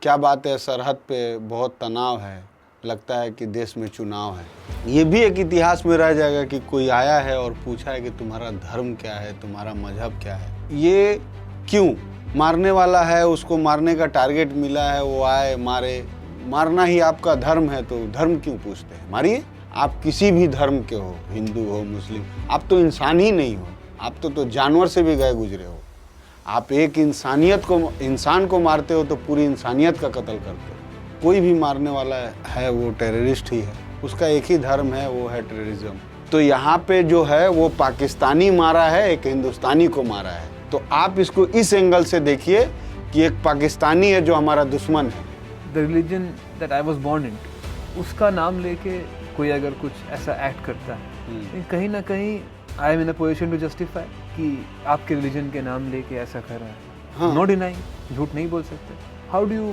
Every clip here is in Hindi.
क्या बात है, सरहद पे बहुत तनाव है, लगता है कि देश में चुनाव है। ये भी एक इतिहास में रह जाएगा कि कोई आया है और पूछा है कि तुम्हारा धर्म क्या है, तुम्हारा मजहब क्या है। ये क्यों? मारने वाला है, उसको मारने का टारगेट मिला है, वो आए मारे। मारना ही आपका धर्म है तो धर्म क्यों पूछते हैं? मारिए। आप किसी भी धर्म के हो, हिंदू हो, मुस्लिम, आप तो इंसान ही नहीं हो। आप तो जानवर से भी गए गुजरे हो। आप एक इंसान को मारते हो तो पूरी इंसानियत का कत्ल करते हो। कोई भी मारने वाला है वो टेररिस्ट ही है। उसका एक ही धर्म है, वो है टेररिज्म। तो यहाँ पे जो है वो पाकिस्तानी मारा है, एक हिंदुस्तानी को मारा है। तो आप इसको इस एंगल से देखिए कि एक पाकिस्तानी है जो हमारा दुश्मन है। The religion that I was born into, उसका नाम लेके कोई अगर कुछ ऐसा एक्ट करता है, कहीं ना कहीं I am in a position to justify कि आपके रिलीजन के नाम लेके ऐसा कर रहा है। नो डिनाइंग, झूठ नहीं बोल सकते। How do you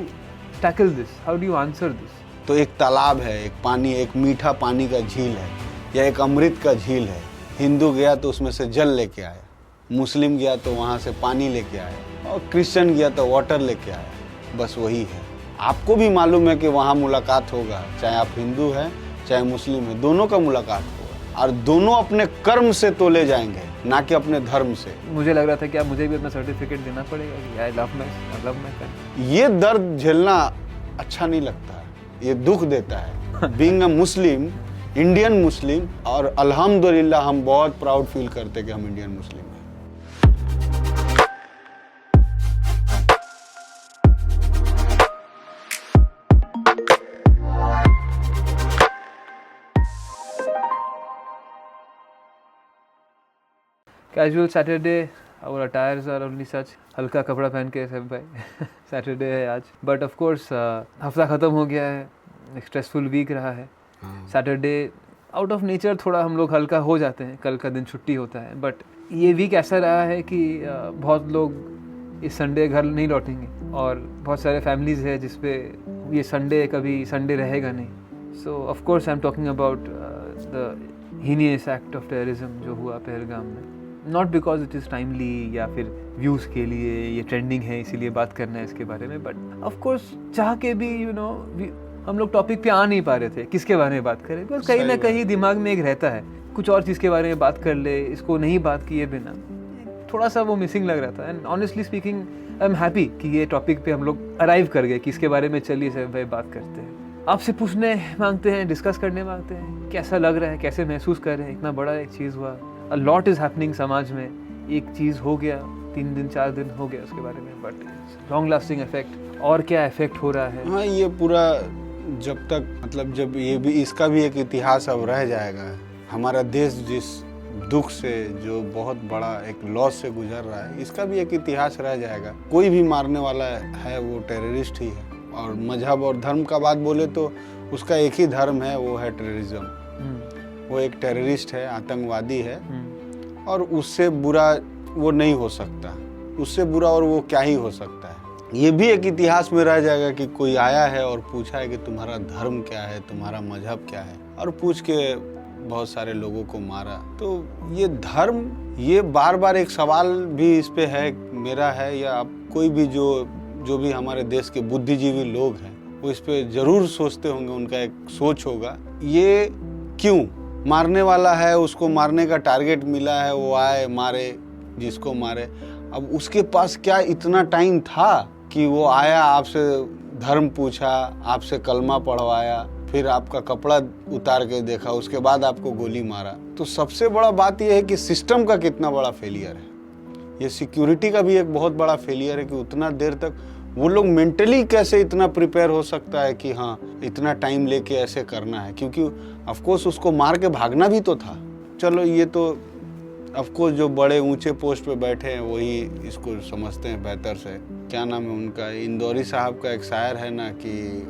tackle this? How do you answer this? तो एक तालाब है, एक पानी, एक मीठा पानी का झील है या एक अमृत का झील है। हिंदू गया तो उसमें से जल लेके आया, मुस्लिम गया तो वहाँ से पानी लेके आया, और क्रिश्चियन गया तो वाटर लेके आया। बस वही है। आपको भी मालूम है कि वहाँ मुलाकात होगा, चाहे आप हिंदू हैं चाहे मुस्लिम हैं, दोनों का मुलाकात होगा। और दोनों अपने कर्म से तोले जाएंगे, ना कि अपने धर्म से। मुझे लग रहा था कि आप मुझे भी अपना सर्टिफिकेट देना पड़ेगा कि आई लव माय कंट्री। ये दर्द झेलना अच्छा नहीं लगता है, ये दुख देता है। Being a Muslim, Indian Muslim, और अल्हम्दुलिल्लाह हम बहुत प्राउड फील करते कि हम इंडियन मुस्लिम हैं। कैजुअल सैटरडे, और अटायर्स आर ओनली सच। हल्का कपड़ा पहन के सब भाई सैटरडे है आज। बट ऑफ कोर्स हफ्ता ख़त्म हो गया है, एक स्ट्रेसफुल वीक रहा है। सैटरडे आउट ऑफ नेचर थोड़ा हम लोग हल्का हो जाते हैं, कल का दिन छुट्टी होता है। बट ये वीक ऐसा रहा है कि बहुत लोग इस संडे घर नहीं लौटेंगे, और बहुत सारे फैमिलीज़ है जिस पे ये संडे कभी संडे रहेगा नहीं। सो of course I am talking about the heinous act of terrorism जो हुआ पहलगाम में। Not because it is timely या फिर व्यूज़ के लिए ये ट्रेंडिंग है इसीलिए बात करना है इसके बारे में। बट ऑफ कोर्स चाह के भी हम लोग टॉपिक पे आ नहीं पा रहे थे किसके बारे में बात करें। बिकॉज कहीं ना कहीं दिमाग में एक रहता है कुछ और चीज़ के बारे में बात कर ले, इसको नहीं बात किए बिना थोड़ा सा वो मिसिंग लग रहा था। And honestly speaking I am happy कि ये टॉपिक पे हम लोग अराइव कर गए कि इसके बारे में चलिए सब भाई बात करते हैं। आपसे पूछने मांगते हैं, डिस्कस करने मांगते हैं, कैसा लग रहा है, कैसे महसूस कर रहे हैं। इतना बड़ा एक चीज़ हुआ, अ लॉट इज़ हैपनिंग समाज में। एक चीज़ हो गया, 3 दिन 4 दिन हो गया उसके बारे में, बट लॉन्ग लास्टिंग इफेक्ट। और क्या इफेक्ट हो रहा है? हाँ, ये पूरा जब तक जब ये भी, इसका भी एक इतिहास अब रह जाएगा। हमारा देश जिस दुख से, जो बहुत बड़ा एक लॉस से गुजर रहा है, इसका भी एक इतिहास रह जाएगा। कोई भी मारने वाला है वो टेररिस्ट ही है। और मजहब और धर्म का बात बोले तो उसका एक ही धर्म है, वो है टेररिज्म। वो एक टेररिस्ट है, आतंकवादी है, और उससे बुरा वो नहीं हो सकता। उससे बुरा और वो क्या ही हो सकता है। ये भी एक इतिहास में रह जाएगा कि कोई आया है और पूछा है कि तुम्हारा धर्म क्या है, तुम्हारा मजहब क्या है, और पूछ के बहुत सारे लोगों को मारा। तो ये धर्म, ये बार बार एक सवाल भी इस पे है, मेरा है या आप कोई भी जो भी हमारे देश के बुद्धिजीवी लोग हैं वो इस पे जरूर सोचते होंगे, उनका एक सोच होगा। ये क्यों? मारने वाला है, उसको मारने का टारगेट मिला है, वो आए मारे जिसको मारे। अब उसके पास क्या इतना टाइम था कि वो आया, आपसे धर्म पूछा, आपसे कलमा पढ़वाया, फिर आपका कपड़ा उतार के देखा, उसके बाद आपको गोली मारा। तो सबसे बड़ा बात यह है कि सिस्टम का कितना बड़ा फेलियर है। ये सिक्योरिटी का भी एक बहुत बड़ा फेलियर है कि उतना देर तक वो लोग मेंटली कैसे इतना प्रिपेयर हो सकता है कि हाँ इतना टाइम लेके ऐसे करना है। क्योंकि ऑफ कोर्स उसको मार के भागना भी तो था। चलो ये तो ऑफ कोर्स जो बड़े ऊंचे पोस्ट पे बैठे हैं वही इसको समझते हैं बेहतर से। क्या नाम है उनका, इंदौरी साहब का एक शायर है ना कि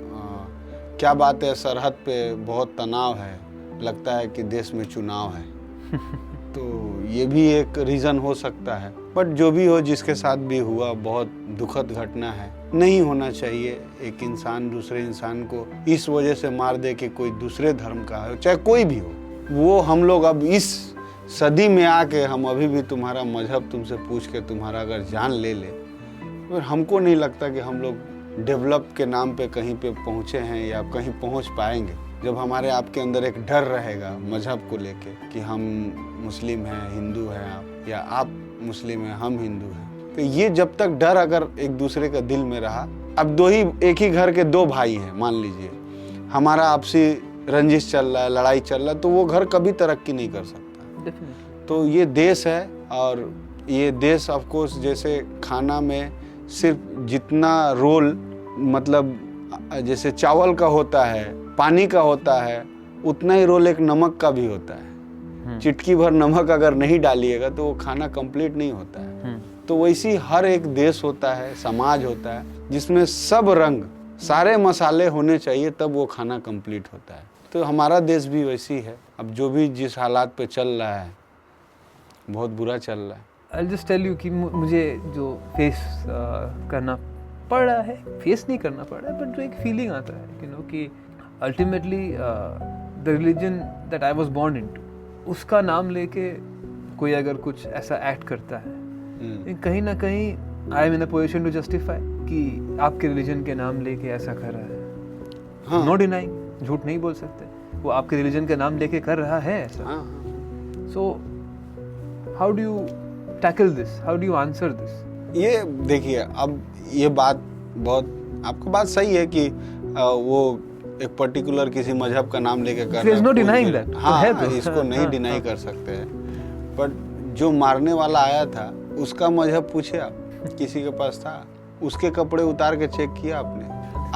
क्या बात है, सरहद पे बहुत तनाव है, लगता है कि देश में चुनाव है। तो ये भी एक रीज़न हो सकता है। बट जो भी हो, जिसके साथ भी हुआ, बहुत दुखद घटना है। नहीं होना चाहिए एक इंसान दूसरे इंसान को इस वजह से मार दे कि कोई दूसरे धर्म का है, चाहे कोई भी हो। वो हम लोग अब इस सदी में आके हम अभी भी तुम्हारा मजहब तुमसे पूछ के तुम्हारा अगर जान ले ले, तो हमको नहीं लगता कि हम लोग डेवलप के नाम पे कहीं पे पहुँचे हैं या कहीं पहुँच पाएंगे, जब हमारे आपके अंदर एक डर रहेगा मजहब को लेके कि हम मुस्लिम हैं, हिंदू हैं आप, या आप मुस्लिम हैं, हम हिंदू हैं, तो ये जब तक डर अगर एक दूसरे का दिल में रहा, अब एक ही घर के दो भाई हैं मान लीजिए, हमारा आपसी रंजिश चल रहा है, लड़ाई चल रहा है, तो वो घर कभी तरक्की नहीं कर सकता। तो ये देश है, और ये देश ऑफ कोर्स जैसे खाना में सिर्फ जितना रोल मतलब जैसे चावल का होता है, पानी का होता है, उतना ही रोल एक नमक का भी होता है। चिटकी भर नमक अगर नहीं डालिएगा तो वो खाना कंप्लीट नहीं होता है। तो वैसी हर एक देश होता है, समाज होता है, जिसमें सब रंग, सारे मसाले होने चाहिए, तब वो खाना कंप्लीट होता है। तो हमारा देश भी वैसी है। अब जो भी जिस हालात पे चल रहा है, बहुत बुरा चल रहा है। I'll just tell you कि मुझे जो फेस करना पड़ा है, फेस नहीं करना पड़ा है, बट जो एक फीलिंग आता है कि ultimately the religion that I was born into, उसका नाम लेके कोई अगर कुछ ऐसा एक्ट करता है, कहीं ना कहीं I am in a position to justify कि आपके रिलीजन के नाम लेके ऐसा कर रहा है। नो डिनाइंग, झूठ नहीं बोल सकते, वो आपके रिलीजन का नाम लेके कर रहा है ऐसा। So how do you tackle this, how do you answer this? ये देखिए, अब ये बात बहुत, आपकी बात सही है कि वो एक पर्टिकुलर किसी मजहब का नाम लेके कर रहा है। No denying that. हाँ, इसको नहीं डिनाई कर सकते हैं। बट जो मारने वाला आया था उसका मजहब पूछे आप, किसी के पास था, उसके कपड़े उतार के चेक किया आपने?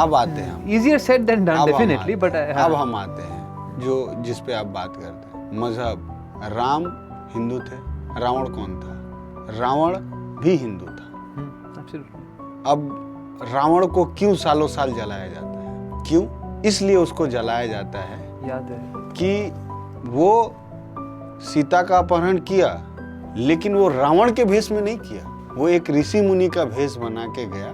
अब आते हैं हम, Easier said than done, definitely, but अब हम आते हैं जो जिस पे आप बात करते हैं, मजहब। राम हिंदू थे, रावण कौन था? रावण भी हिंदू था। अब रावण को क्यों सालों साल जलाया जाता है? क्यों? इसलिए उसको जलाया जाता है, याद है कि वो सीता का अपहरण किया, लेकिन वो रावण के भेष में नहीं किया, वो एक ऋषि मुनि का भेष बना के गया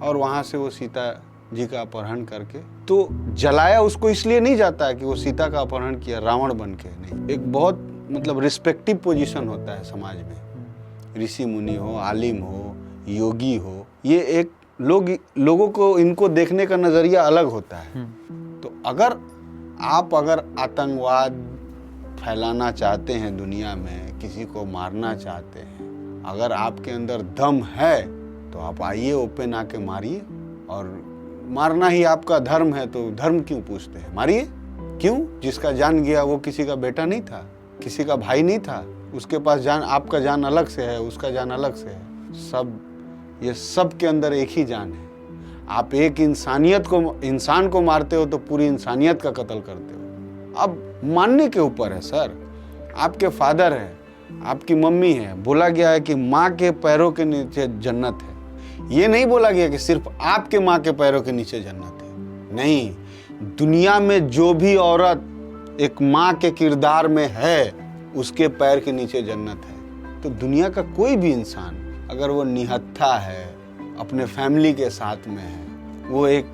और वहां से वो सीता जी का अपहरण करके, तो जलाया उसको इसलिए नहीं जाता है कि वो सीता का अपहरण किया रावण बन के, नहीं। एक बहुत मतलब रिस्पेक्टिव पोजीशन होता है समाज में, ऋषि मुनि हो, आलिम हो, योगी हो, ये एक लोगों को इनको देखने का नजरिया अलग होता है। तो अगर आतंकवाद फैलाना चाहते हैं दुनिया में, किसी को मारना चाहते हैं, अगर आपके अंदर दम है तो आप आइए, ओपन आके मारिए। और मारना ही आपका धर्म है तो धर्म क्यों पूछते हैं? मारिए। क्यों? जिसका जान गया वो किसी का बेटा नहीं था, किसी का भाई नहीं था, उसके पास जान, आपका जान अलग से है, उसका जान अलग से है। ये सब के अंदर एक ही जान है। आप एक इंसान को मारते हो तो पूरी इंसानियत का कत्ल करते हो। अब मानने के ऊपर है सर। आपके फादर है, आपकी मम्मी है, बोला गया है कि माँ के पैरों के नीचे जन्नत है। ये नहीं बोला गया कि सिर्फ आपके माँ के पैरों के नीचे जन्नत है, नहीं। दुनिया में जो भी औरत एक माँ के किरदार में है, उसके पैर के नीचे जन्नत है। तो दुनिया का कोई भी इंसान अगर वो निहत्था है, अपने फैमिली के साथ में है, वो एक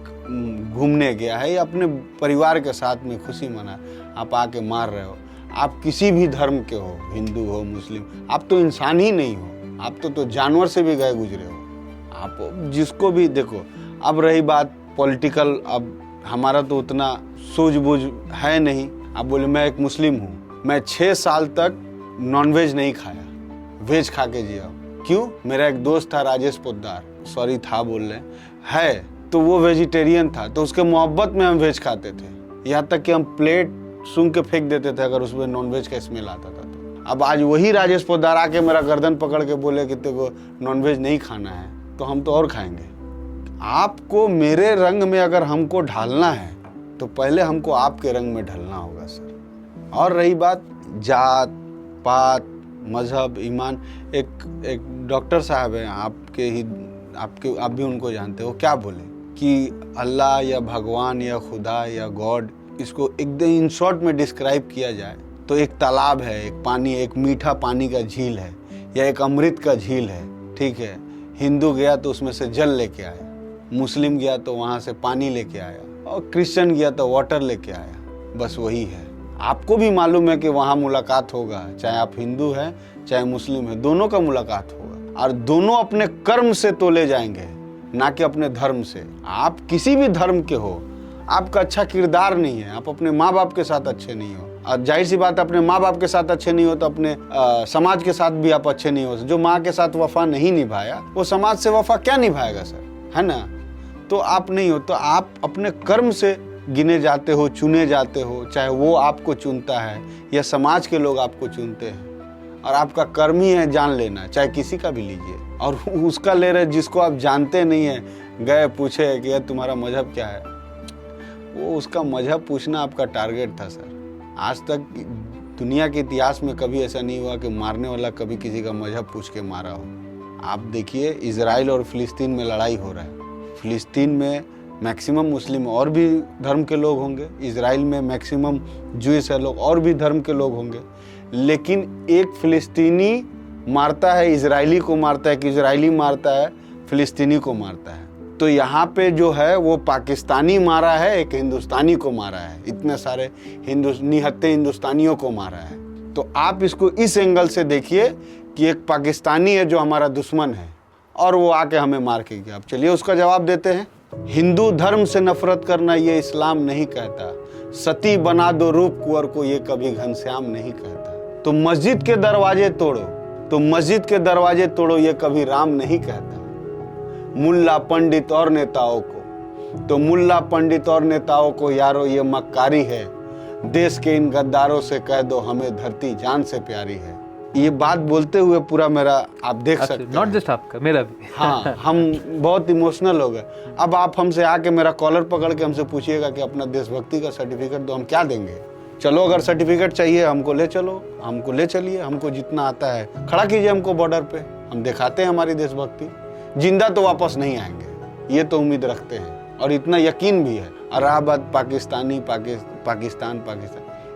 घूमने गया है या अपने परिवार के साथ में खुशी मना, आप आके मार रहे हो, आप किसी भी धर्म के हो, हिंदू हो, मुस्लिम, आप तो इंसान ही नहीं हो, आप तो जानवर से भी गए गुजरे हो। आप जिसको भी देखो। अब रही बात पॉलिटिकल, अब हमारा तो उतना सूझबूझ है नहीं। आप बोले मैं एक मुस्लिम हूँ, मैं 6 साल तक नॉनवेज नहीं खाया, वेज खा के जिया। क्यों? मेरा एक दोस्त था राजेश पोद्दार, सॉरी था बोल रहे है, तो वो वेजिटेरियन था, तो उसके मोहब्बत में हम वेज खाते थे, यहाँ तक कि हम प्लेट सूंघ के फेंक देते थे अगर उसमें नॉनवेज का स्मेल आता था तो। अब आज वही राजेश पोद्दार आके मेरा गर्दन पकड़ के बोले कि तेरे को नॉनवेज नहीं खाना है, तो हम तो और खाएंगे। आपको मेरे रंग में अगर हमको ढालना है तो पहले हमको आपके रंग में ढलना होगा सर। और रही बात जात पात, मजहब, ईमान, एक डॉक्टर साहब हैं आप भी उनको जानते हो, क्या बोले कि अल्लाह या भगवान या खुदा या गॉड, इसको एकदम इन शॉर्ट में डिस्क्राइब किया जाए तो एक तालाब है, एक पानी, एक मीठा पानी का झील है या एक अमृत का झील है, ठीक है। हिंदू गया तो उसमें से जल लेके आया, मुस्लिम गया तो वहाँ से पानी लेके आया, और क्रिश्चियन गया तो वाटर लेके आया। बस वही है। आपको भी मालूम है कि वहाँ मुलाकात होगा, चाहे आप हिंदू हैं चाहे मुस्लिम है, दोनों का मुलाकात होगा, और दोनों अपने कर्म से तोले जाएंगे। ना कि अपने धर्म से। आप किसी भी धर्म के हो, आपका अच्छा किरदार नहीं है, आप अपने माँ बाप के साथ अच्छे नहीं हो, और जाहिर सी बात, अपने माँ बाप के साथ अच्छे नहीं हो तो अपने समाज के साथ भी आप अच्छे नहीं हो। जो माँ के साथ वफा नहीं निभाया वो समाज से वफा क्या निभाएगा सर, है ना। तो आप नहीं हो, तो आप अपने कर्म से गिने जाते हो, चुने जाते हो, चाहे वो आपको चुनता है या समाज के लोग आपको चुनते हैं, और आपका कर्म ही है जान लेना, चाहे किसी का भी लीजिए। और उसका ले रहे जिसको आप जानते नहीं है, गए पूछे कि यार तुम्हारा मजहब क्या है, वो उसका मजहब पूछना आपका टारगेट था सर। आज तक दुनिया के इतिहास में कभी ऐसा नहीं हुआ कि मारने वाला कभी किसी का मजहब पूछ के मारा हो। आप देखिए, इजराइल और फिलिस्तीन में लड़ाई हो रहा है। फिलिस्तीन में मैक्सिमम मुस्लिम और भी धर्म के लोग होंगे, इजराइल में मैक्सिमम जूइश है लोग, और भी धर्म के लोग होंगे, लेकिन एक फिलिस्तीनी मारता है इजरायली को, मारता है कि इजरायली मारता है फिलिस्तीनी को मारता है। तो यहाँ पे जो है वो पाकिस्तानी मारा है, एक हिंदुस्तानी को मारा है, इतने सारे निहत्थे हिंदुस्तानियों को मारा है। तो आप इसको इस एंगल से देखिए कि एक पाकिस्तानी है जो हमारा दुश्मन है और वो आके हमें मार के गया। अब चलिए उसका जवाब देते हैं। हिंदू धर्म से नफरत करना ये इस्लाम नहीं कहता, सती बना दो रूप कुंवर को ये कभी घनश्याम नहीं कहता। तो मस्जिद के दरवाजे तोड़ो, तो मस्जिद के दरवाजे तोड़ो ये कभी राम नहीं कहता। मुल्ला पंडित और नेताओं को, तो मुल्ला पंडित और नेताओं को यारो ये मक्कारी है, देश के इन गद्दारों से कह दो हमें धरती जान से प्यारी है। ये बात बोलते हुए पूरा मेरा आप देख सकते हैं, नॉट जस्ट आपका, मेरा भी। हाँ, हम बहुत इमोशनल हो गए। अब आप हमसे आके मेरा कॉलर पकड़ के हमसे पूछिएगा कि अपना देशभक्ति का सर्टिफिकेट दो, हम क्या देंगे? चलो अगर सर्टिफिकेट चाहिए हमको ले चलो, हमको ले चलिए, हमको जितना आता है खड़ा कीजिए हमको बॉर्डर पे, हम दिखाते हैं हमारी देशभक्ति। जिंदा तो वापस नहीं आएंगे, ये तो उम्मीद रखते हैं और इतना यकीन भी है। और रहा बात पाकिस्तान,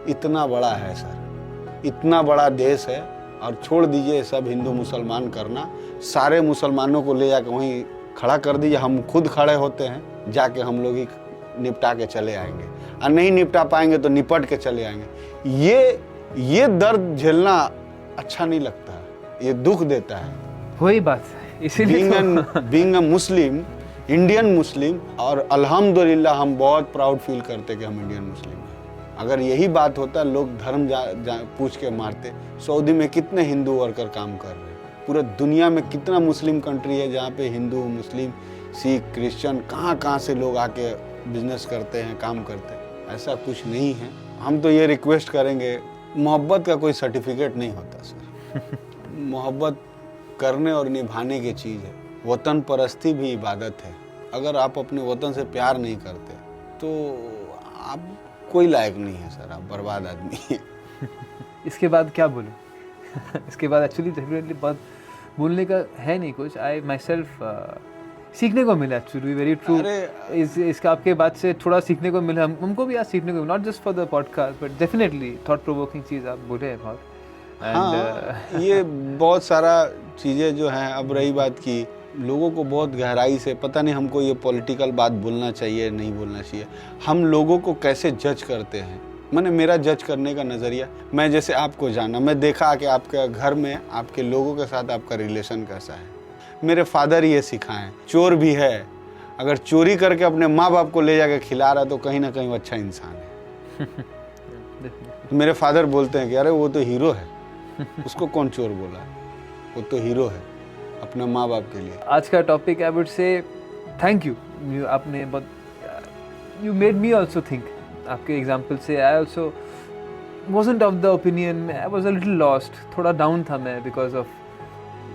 इतना बड़ा है सर, इतना बड़ा देश है, और छोड़ दीजिए सब हिंदू मुसलमान करना, सारे मुसलमानों को ले जाकर वहीं खड़ा कर दीजिए, हम खुद खड़े होते हैं, जाके हम लोग ही निपटा के चले आएंगे, और नहीं निपटा पाएंगे तो निपट के चले आएंगे। ये दर्द झेलना अच्छा नहीं लगता, ये दुख देता है। वही बात है, इसीलिए being a Muslim, Indian Muslim, और अल्हम्दुलिल्लाह हम बहुत प्राउड फील करते कि हम इंडियन मुस्लिम हैं। अगर यही बात होता, लोग धर्म पूछ के मारते। सऊदी में कितने हिंदू वर्कर काम कर रहे हैं, पूरे दुनिया में कितना मुस्लिम कंट्री है जहाँ पे हिंदू, मुस्लिम, सिख, क्रिश्चियन, कहाँ से लोग आके बिजनेस करते हैं, काम करते हैं। ऐसा कुछ नहीं है। हम तो ये रिक्वेस्ट करेंगे, मोहब्बत का कोई सर्टिफिकेट नहीं होता सर। मोहब्बत करने और निभाने की चीज़ है। वतन परस्ती भी इबादत है। अगर आप अपने वतन से प्यार नहीं करते तो आप कोई लायक नहीं है सर, आप बर्बाद आदमी हैं। इसके बाद क्या बोलूं? इसके बाद एक्चुअली डेफिनेटली बहुत बोलने का है नहीं कुछ। आई माई सेल्फ सीखने को मिला, एक्चुअली वेरी ट्रू। इसका आपके बात से थोड़ा सीखने को मिला, हमको भी आज सीखने को, not just for the podcast but definitely thought provoking चीज़ आप बोले हैं बहुत। हाँ, ये बहुत सारा चीज़ें जो हैं। अब रही बात की लोगों को बहुत गहराई से पता नहीं, हमको ये पॉलिटिकल बात बोलना चाहिए नहीं बोलना चाहिए, हम लोगों को कैसे जज करते हैं। मैंने मेरा जज करने का नज़रिया, मैं जैसे आपको जाना, मैं देखा कि आपके घर में आपके लोगों के साथ आपका रिलेशन कैसा है। मेरे फादर ये सिखाएं, चोर भी है, अगर चोरी करके अपने माँ बाप को ले जाकर खिला रहा है तो कहीं ना कहीं वो अच्छा इंसान है। तो मेरे फादर बोलते हैं कि अरे वो तो हीरो है, उसको कौन चोर बोला है, वो तो हीरो है अपने माँ बाप के लिए। आज का topic I would say thank you, आपने बहुत, you made me also think. आपके एग्जाम्पल से I also wasn't of the opinion, I was a little lost, थोड़ा डाउन था मैं बिकॉज ऑफ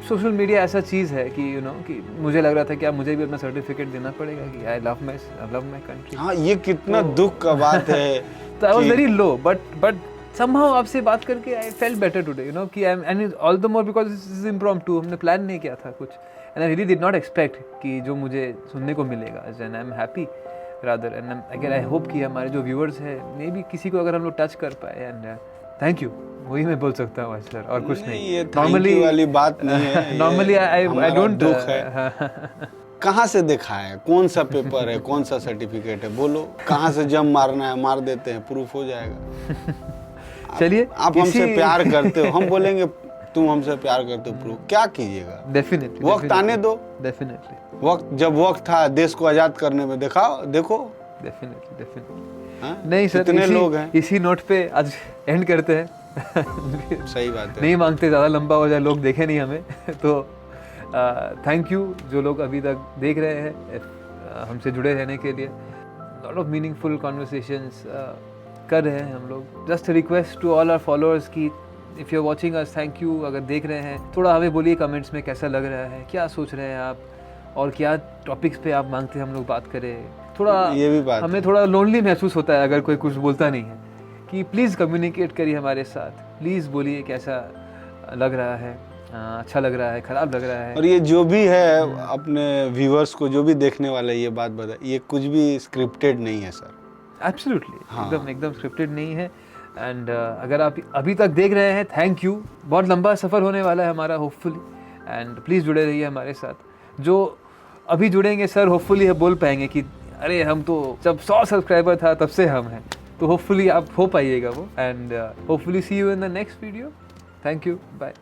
सोशल मीडिया। ऐसा चीज़ है कि यू नो कि मुझे लग रहा था कि मुझे भी अपना सर्टिफिकेट देना पड़ेगा कि आई लव माई कंट्री। हाँ, ये कितना दुख का बात है। तो I was very low, but somehow आपसे बात करके I felt better today, you know, कि and all the more because this is impromptu, हमने प्लान नहीं किया था कुछ, and I really did not expect कि जो मुझे सुनने को मिलेगा, and I'm happy rather, and again I hope कि हमारे जो viewers हैं मे भी किसी को अगर हम लोग टच कर पाए, and thank you, वही मैं बोल सकता हूँ सर, और कुछ नहीं। ये नॉर्मली वाली बात नहीं है। नॉर्मली I don't दुख है। कहाँ से देखा है, कौन सा पेपर है, कौन सा सर्टिफिकेट है, बोलो कहाँ से जम मारना है, मार देते हैं, प्रूफ हो जाएगा। चलिए, आप हमसे प्यार करते हो, हम बोलेंगे तुम हमसे प्यार करते हो प्रूव, क्या कीजिएगा? डेफिनेटली वक्त आने दो, डेफिनेटली वक्त जब वक्त था देश को आजाद करने में, देखो डेफिनेटली हाँ? नहीं सर, कितने लोग हैं। इसी नोट पे आज एंड करते हैं। सही बात है। नहीं मांगते ज़्यादा लंबा हो जाए, लोग देखे नहीं हमें। तो थैंक यू जो लोग अभी तक देख रहे हैं, हमसे जुड़े रहने के लिए। लॉट ऑफ मीनिंगफुल कॉन्वर्सेशंस कर रहे हैं हम लोग। Just request to all our followers की if you are watching us, thank you. अगर देख रहे हैं थोड़ा हमें बोलिए कमेंट्स में कैसा लग रहा है, क्या सोच रहे हैं आप, और क्या टॉपिक्स पे आप मांगते हैं हम लोग बात करें। थोड़ा ये भी बात हमें थोड़ा लोनली महसूस होता है अगर कोई कुछ बोलता नहीं है, कि प्लीज़ कम्युनिकेट करिए हमारे साथ, प्लीज़ बोलिए कैसा लग रहा है, अच्छा लग रहा है, ख़राब लग रहा है। और ये जो भी है अपने व्यूअर्स को, जो भी देखने वाला है, ये बात बता, ये कुछ भी स्क्रिप्टेड नहीं है सर। एब्सोल्युटली हाँ। एकदम स्क्रिप्टेड नहीं है। एंड अगर आप अभी तक देख रहे हैं, थैंक यू। बहुत लंबा सफ़र होने वाला है हमारा होपफुली, एंड प्लीज़ जुड़े रहिए हमारे साथ। जो अभी जुड़ेंगे सर होपफुली बोल पाएंगे कि अरे हम तो जब 100 सब्सक्राइबर था तब से हम हैं। तो होपफुली आप हो पाइएगा वो, and hopefully see you in the next video. Thank you, bye.